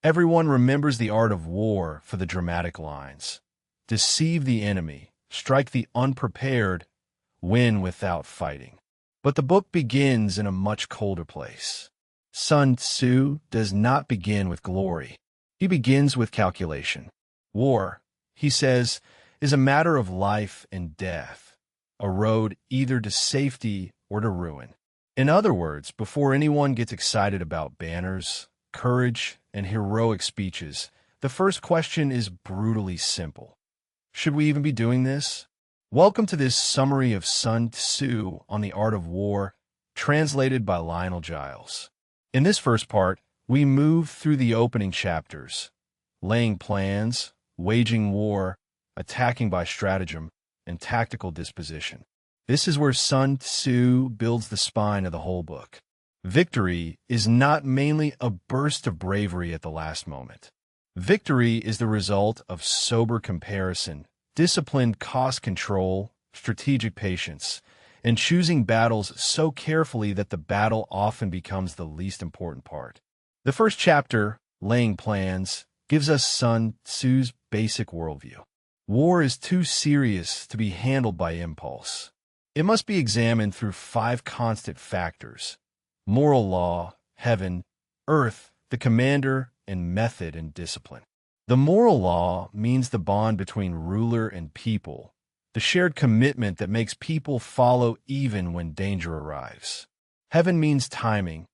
Everyone remembers the art of war for the dramatic lines. Deceive the enemy, strike the unprepared, win without fighting. But the book begins in a much colder place. Sun Tzu does not begin with glory. He begins with calculation. War, he says, is a matter of life and death, a road either to safety or to ruin. In other words, before anyone gets excited about banners, courage, and heroic speeches, the first question is brutally simple. Should we even be doing this? Welcome to this summary of Sun Tzu on the Art of War, translated by Lionel Giles. In this first part, we move through the opening chapters, laying plans, waging war, attacking by stratagem, and tactical disposition. This is where Sun Tzu builds the spine of the whole book. Victory is not mainly a burst of bravery at the last moment. Victory is the result of sober comparison, disciplined cost control, strategic patience, and choosing battles so carefully that the battle often becomes the least important part. The first chapter, Laying Plans, gives us Sun Tzu's basic worldview. War is too serious to be handled by impulse. It must be examined through 5 constant factors: moral law, heaven, earth, the commander, and method and discipline. The moral law means the bond between ruler and people, the shared commitment that makes people follow even when danger arrives. Heaven means timing,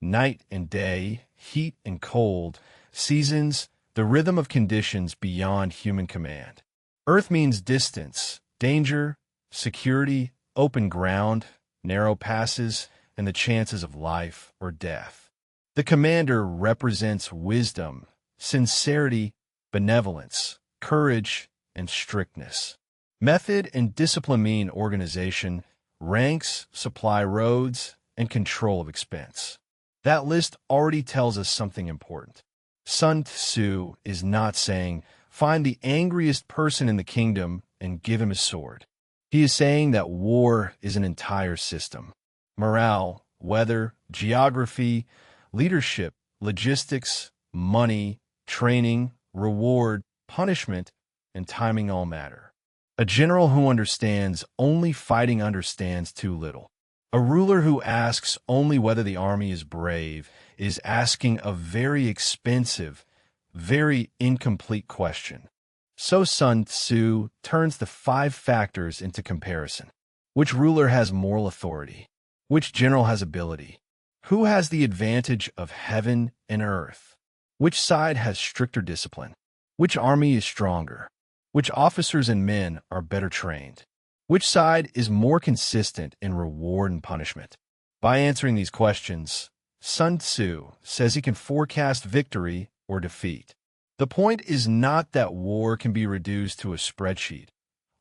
night and day, heat and cold, seasons, the rhythm of conditions beyond human command. Earth means distance, danger, security, open ground, narrow passes, and the chances of life or death. The commander represents wisdom, sincerity, benevolence, courage, and strictness. Method and discipline mean organization, ranks, supply roads, and control of expense. That list already tells us something important. Sun Tzu is not saying, find the angriest person in the kingdom and give him a sword. He is saying that war is an entire system. Morale, weather, geography, leadership, logistics, money, training, reward, punishment, and timing all matter. A general who understands only fighting understands too little. A ruler who asks only whether the army is brave is asking a very expensive, very incomplete question. So Sun Tzu turns the 5 factors into comparison. Which ruler has moral authority? Which general has ability? Who has the advantage of heaven and earth? Which side has stricter discipline? Which army is stronger? Which officers and men are better trained? Which side is more consistent in reward and punishment? By answering these questions, Sun Tzu says he can forecast victory or defeat. The point is not that war can be reduced to a spreadsheet,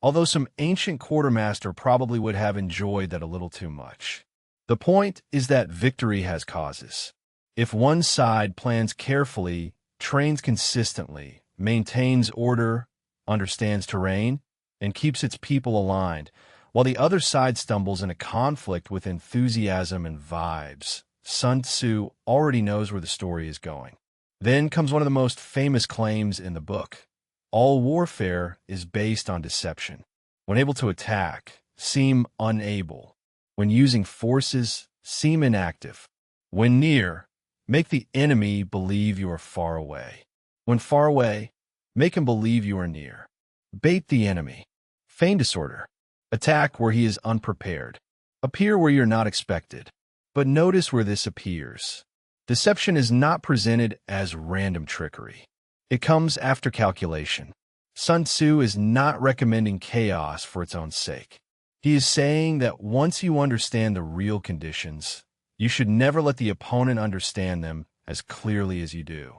although some ancient quartermaster probably would have enjoyed that a little too much. The point is that victory has causes. If one side plans carefully, trains consistently, maintains order, understands terrain, and keeps its people aligned, while the other side stumbles in a conflict with enthusiasm and vibes, Sun Tzu already knows where the story is going. Then comes one of the most famous claims in the book. All warfare is based on deception. When able to attack, seem unable. When using forces, seem inactive. When near, make the enemy believe you are far away. When far away, make him believe you are near. Bait the enemy. Feign disorder. Attack where he is unprepared. Appear where you're not expected. But notice where this appears. Deception is not presented as random trickery. It comes after calculation. Sun Tzu is not recommending chaos for its own sake. He is saying that once you understand the real conditions, you should never let the opponent understand them as clearly as you do.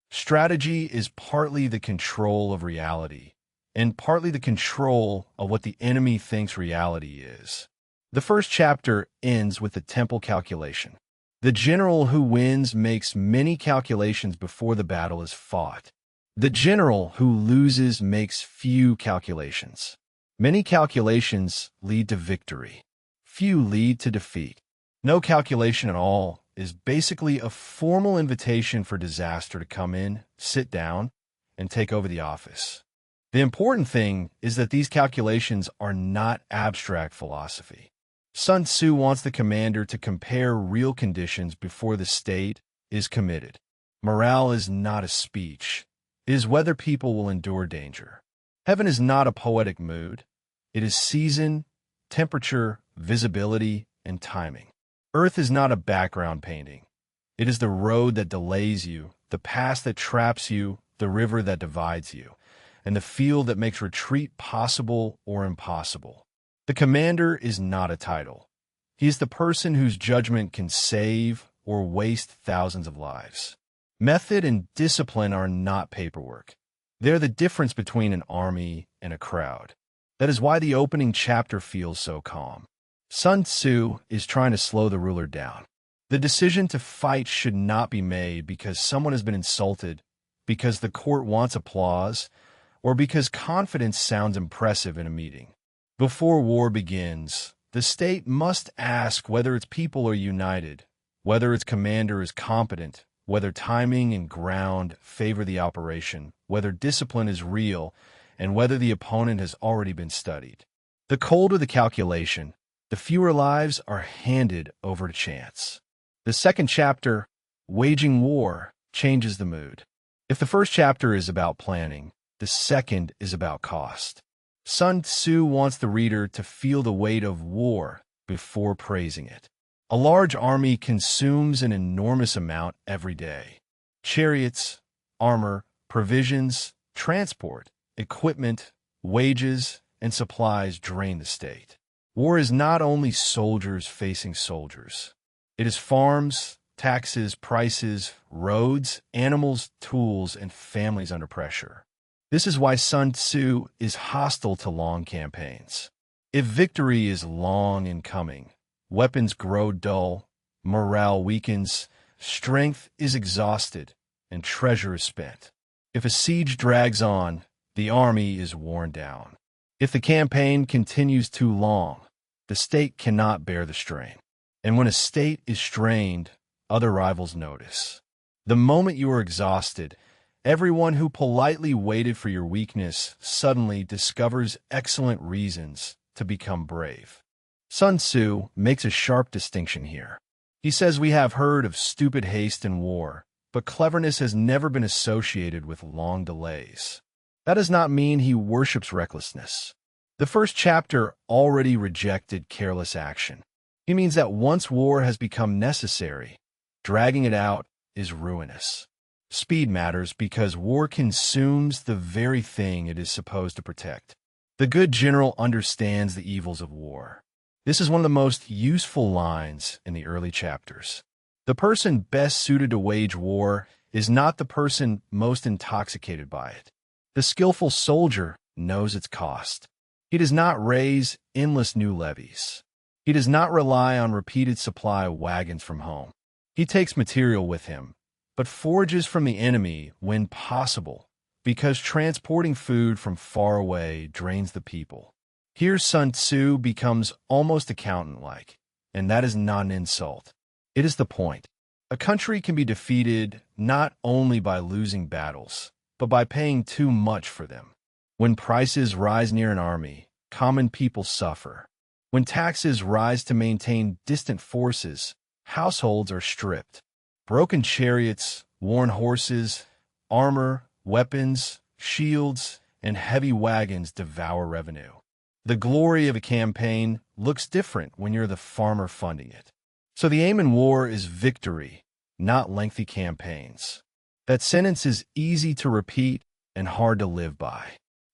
Strategy is partly the control of reality, and partly the control of what the enemy thinks reality is. The first chapter ends with the temple calculation. The general who wins makes many calculations before the battle is fought. The general who loses makes few calculations. Many calculations lead to victory. Few lead to defeat. No calculation at all is basically a formal invitation for disaster to come in, sit down, and take over the office. The important thing is that these calculations are not abstract philosophy. Sun Tzu wants the commander to compare real conditions before the state is committed. Morale is not a speech. It is whether people will endure danger. Heaven is not a poetic mood. It is season, temperature, visibility, and timing. Earth is not a background painting. It is the road that delays you, the pass that traps you, the river that divides you, and the field that makes retreat possible or impossible. The commander is not a title. He is the person whose judgment can save or waste thousands of lives. Method and discipline are not paperwork. They're the difference between an army and a crowd. That is why the opening chapter feels so calm. Sun Tzu is trying to slow the ruler down. The decision to fight should not be made because someone has been insulted, because the court wants applause, or because confidence sounds impressive in a meeting. Before war begins, the state must ask whether its people are united, whether its commander is competent, whether timing and ground favor the operation, whether discipline is real, and whether the opponent has already been studied. The colder the calculation, the fewer lives are handed over to chance. The second chapter, Waging War, changes the mood. If the first chapter is about planning, the second is about cost. Sun Tzu wants the reader to feel the weight of war before praising it. A large army consumes an enormous amount every day. Chariots, armor, provisions, transport, equipment, wages, and supplies drain the state. War is not only soldiers facing soldiers. It is farms, taxes, prices, roads, animals, tools, and families under pressure. This is why Sun Tzu is hostile to long campaigns. If victory is long in coming, weapons grow dull, morale weakens, strength is exhausted, and treasure is spent. If a siege drags on, the army is worn down. If the campaign continues too long, the state cannot bear the strain. And when a state is strained, other rivals notice. The moment you are exhausted, everyone who politely waited for your weakness suddenly discovers excellent reasons to become brave. Sun Tzu makes a sharp distinction here. He says we have heard of stupid haste in war, but cleverness has never been associated with long delays. That does not mean he worships recklessness. The first chapter already rejected careless action. He means that once war has become necessary, dragging it out is ruinous. Speed matters because war consumes the very thing it is supposed to protect. The good general understands the evils of war. This is one of the most useful lines in the early chapters. The person best suited to wage war is not the person most intoxicated by it. The skillful soldier knows its cost. He does not raise endless new levies. He does not rely on repeated supply wagons from home. He takes material with him, but forages from the enemy when possible, because transporting food from far away drains the people. Here Sun Tzu becomes almost accountant-like, and that is not an insult. It is the point. A country can be defeated not only by losing battles, but by paying too much for them. When prices rise near an army, common people suffer. When taxes rise to maintain distant forces, households are stripped. Broken chariots, worn horses, armor, weapons, shields, and heavy wagons devour revenue. The glory of a campaign looks different when you're the farmer funding it. So the aim in war is victory, not lengthy campaigns. That sentence is easy to repeat and hard to live by.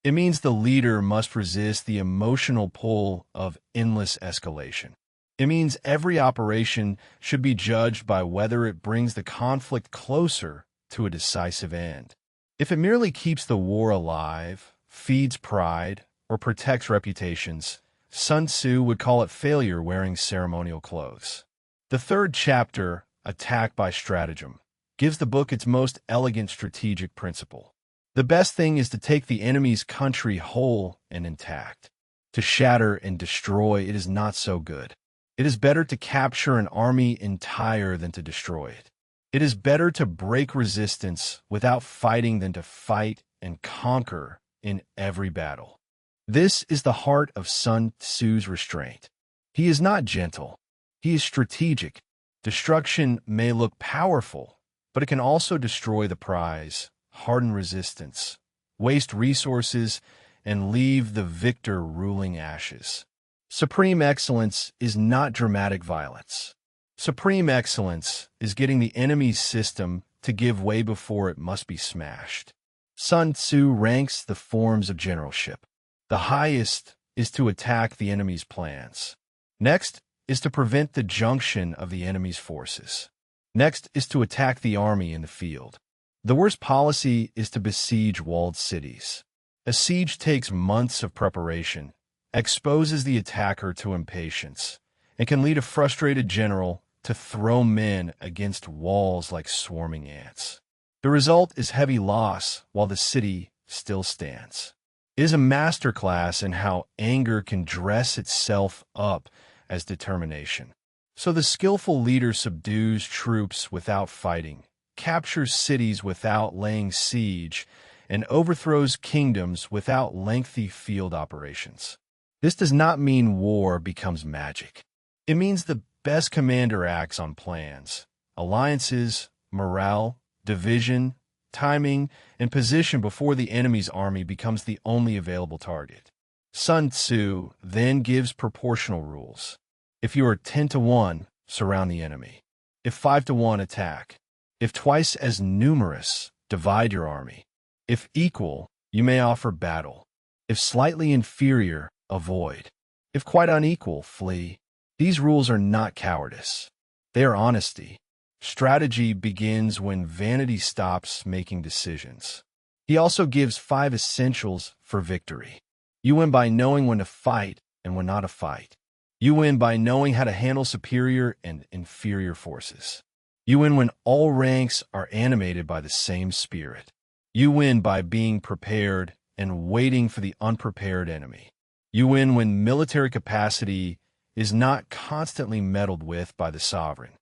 It means the leader must resist the emotional pull of endless escalation. It means every operation should be judged by whether it brings the conflict closer to a decisive end. If it merely keeps the war alive, feeds pride, or protects reputations, Sun Tzu would call it failure wearing ceremonial clothes. The third chapter, Attack by Stratagem, gives the book its most elegant strategic principle. The best thing is to take the enemy's country whole and intact. To shatter and destroy it is not so good. It is better to capture an army entire than to destroy it. It is better to break resistance without fighting than to fight and conquer in every battle. This is the heart of Sun Tzu's restraint. He is not gentle. He is strategic. Destruction may look powerful, but it can also destroy the prize, harden resistance, waste resources, and leave the victor ruling ashes. Supreme excellence is not dramatic violence. Supreme excellence is getting the enemy's system to give way before it must be smashed. Sun Tzu ranks the forms of generalship. The highest is to attack the enemy's plans. Next is to prevent the junction of the enemy's forces. Next is to attack the army in the field. The worst policy is to besiege walled cities. A siege takes months of preparation, exposes the attacker to impatience, and can lead a frustrated general to throw men against walls like swarming ants. The result is heavy loss while the city still stands. It is a masterclass in how anger can dress itself up as determination. So the skillful leader subdues troops without fighting, captures cities without laying siege, and overthrows kingdoms without lengthy field operations. This does not mean war becomes magic. It means the best commander acts on plans, alliances, morale, division, timing, and position before the enemy's army becomes the only available target. Sun Tzu then gives proportional rules. If you are 10-1, surround the enemy. If 5-1, attack. If twice as numerous, divide your army. If equal, you may offer battle. If slightly inferior, avoid. If quite unequal, flee. These rules are not cowardice. They are honesty. Strategy begins when vanity stops making decisions. He also gives 5 essentials for victory. You win by knowing when to fight and when not to fight. You win by knowing how to handle superior and inferior forces. You win when all ranks are animated by the same spirit. You win by being prepared and waiting for the unprepared enemy. You win when military capacity is not constantly meddled with by the sovereign.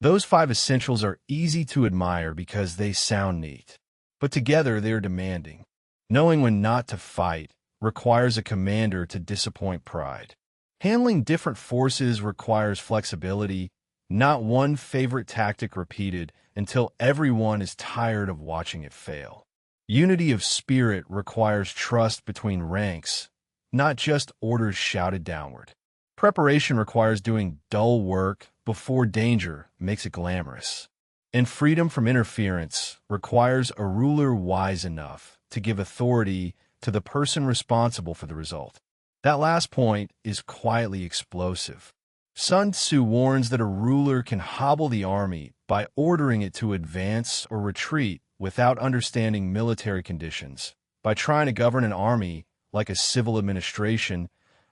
Those 5 essentials are easy to admire because they sound neat, but together they are demanding. Knowing when not to fight requires a commander to disappoint pride. Handling different forces requires flexibility, not one favorite tactic repeated until everyone is tired of watching it fail. Unity of spirit requires trust between ranks, not just orders shouted downward. Preparation requires doing dull work before danger makes it glamorous. And freedom from interference requires a ruler wise enough to give authority to the person responsible for the result. That last point is quietly explosive. Sun Tzu warns that a ruler can hobble the army by ordering it to advance or retreat without understanding military conditions, by trying to govern an army like a civil administration,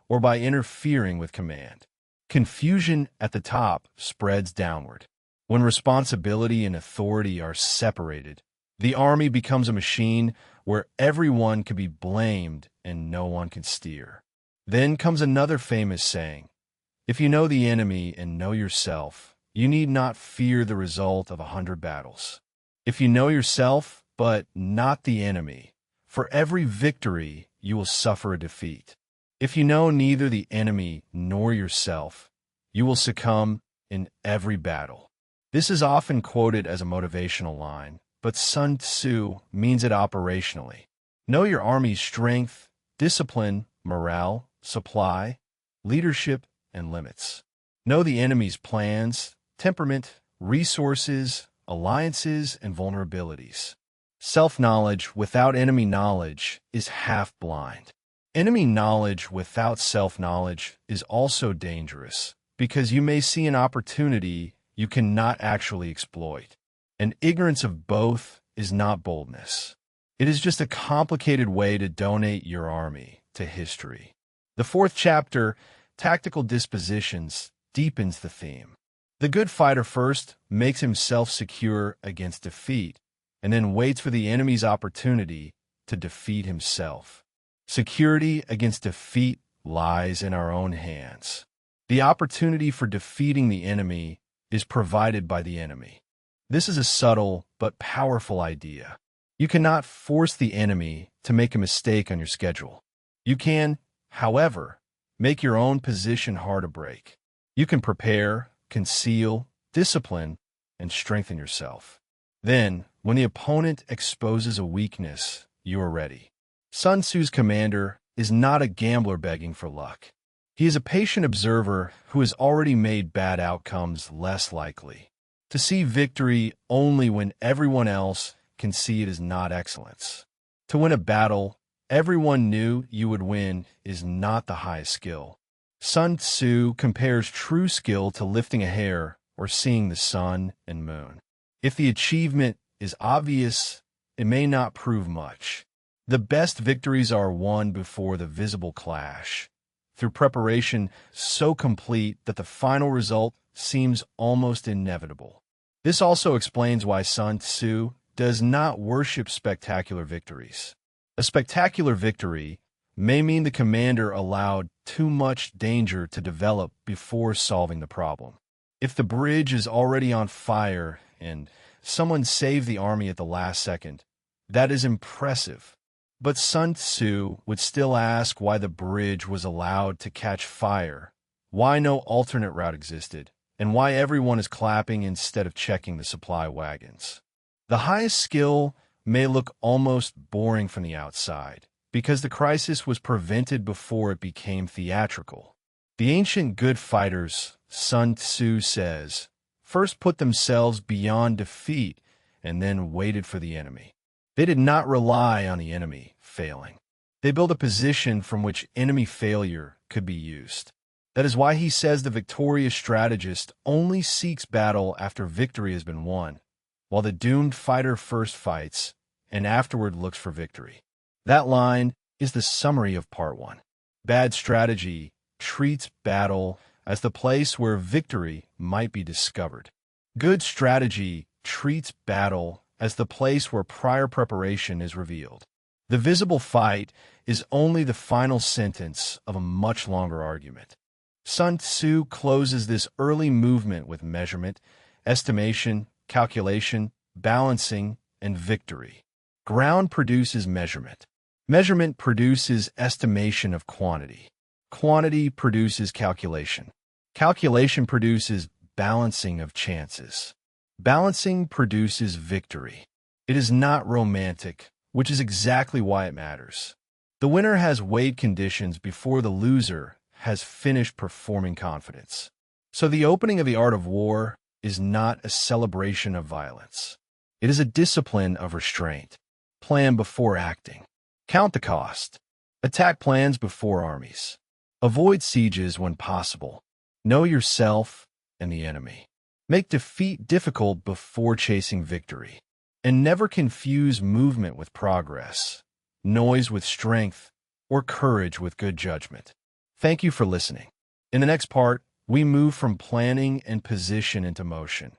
or by interfering with command. Confusion at the top spreads downward. When responsibility and authority are separated, the army becomes a machine where everyone can be blamed and no one can steer. Then comes another famous saying, if you know the enemy and know yourself, you need not fear the result of 100 battles. If you know yourself, but not the enemy, for every victory you will suffer a defeat. If you know neither the enemy nor yourself, you will succumb in every battle. This is often quoted as a motivational line, but Sun Tzu means it operationally. Know your army's strength, discipline, morale, supply, leadership, and limits. Know the enemy's plans, temperament, resources, alliances, and vulnerabilities. Self-knowledge without enemy knowledge is half-blind. Enemy knowledge without self-knowledge is also dangerous because you may see an opportunity you cannot actually exploit. And ignorance of both is not boldness. It is just a complicated way to donate your army to history. The 4th chapter, Tactical Dispositions, deepens the theme. The good fighter first makes himself secure against defeat, and then waits for the enemy's opportunity to defeat himself. Security against defeat lies in our own hands. The opportunity for defeating the enemy is provided by the enemy. This is a subtle but powerful idea. You cannot force the enemy to make a mistake on your schedule. You can, however, make your own position hard to break. You can prepare, conceal, discipline, and strengthen yourself. Then, when the opponent exposes a weakness, you are ready. Sun Tzu's commander is not a gambler begging for luck. He is a patient observer who has already made bad outcomes less likely. To see victory only when everyone else can see it is not excellence. To win a battle, everyone knew you would win is not the highest skill. Sun Tzu compares true skill to lifting a hair or seeing the sun and moon. If the achievement is obvious, it may not prove much. The best victories are won before the visible clash, through preparation so complete that the final result seems almost inevitable. This also explains why Sun Tzu does not worship spectacular victories. A spectacular victory may mean the commander allowed too much danger to develop before solving the problem. If the bridge is already on fire and someone saved the army at the last second, that is impressive. But Sun Tzu would still ask why the bridge was allowed to catch fire, why no alternate route existed, and why everyone is clapping instead of checking the supply wagons. The highest skill may look almost boring from the outside, because the crisis was prevented before it became theatrical. The ancient good fighters, Sun Tzu says, first put themselves beyond defeat and then waited for the enemy. They did not rely on the enemy failing. They built a position from which enemy failure could be used. That is why he says the victorious strategist only seeks battle after victory has been won, while the doomed fighter first fights and afterward looks for victory. That line is the summary of part 1. Bad strategy treats battle as the place where victory might be discovered. Good strategy treats battle as the place where prior preparation is revealed. The visible fight is only the final sentence of a much longer argument. Sun Tzu closes this early movement with measurement, estimation, calculation, balancing, and victory. Ground produces measurement. Measurement produces estimation of quantity. Quantity produces calculation. Calculation produces balancing of chances. Balancing produces victory. It is not romantic, which is exactly why it matters. The winner has weighed conditions before the loser has finished performing confidence. So the opening of the art of war is not a celebration of violence. It is a discipline of restraint. Plan before acting. Count the cost. Attack plans before armies. Avoid sieges when possible. Know yourself and the enemy. Make defeat difficult before chasing victory. And never confuse movement with progress, noise with strength, or courage with good judgment. Thank you for listening. In the next part, we move from planning and position into motion.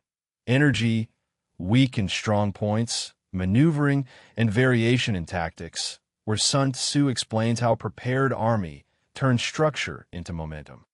Energy, weak and strong points, maneuvering, and variation in tactics, where Sun Tzu explains how a prepared army turns structure into momentum.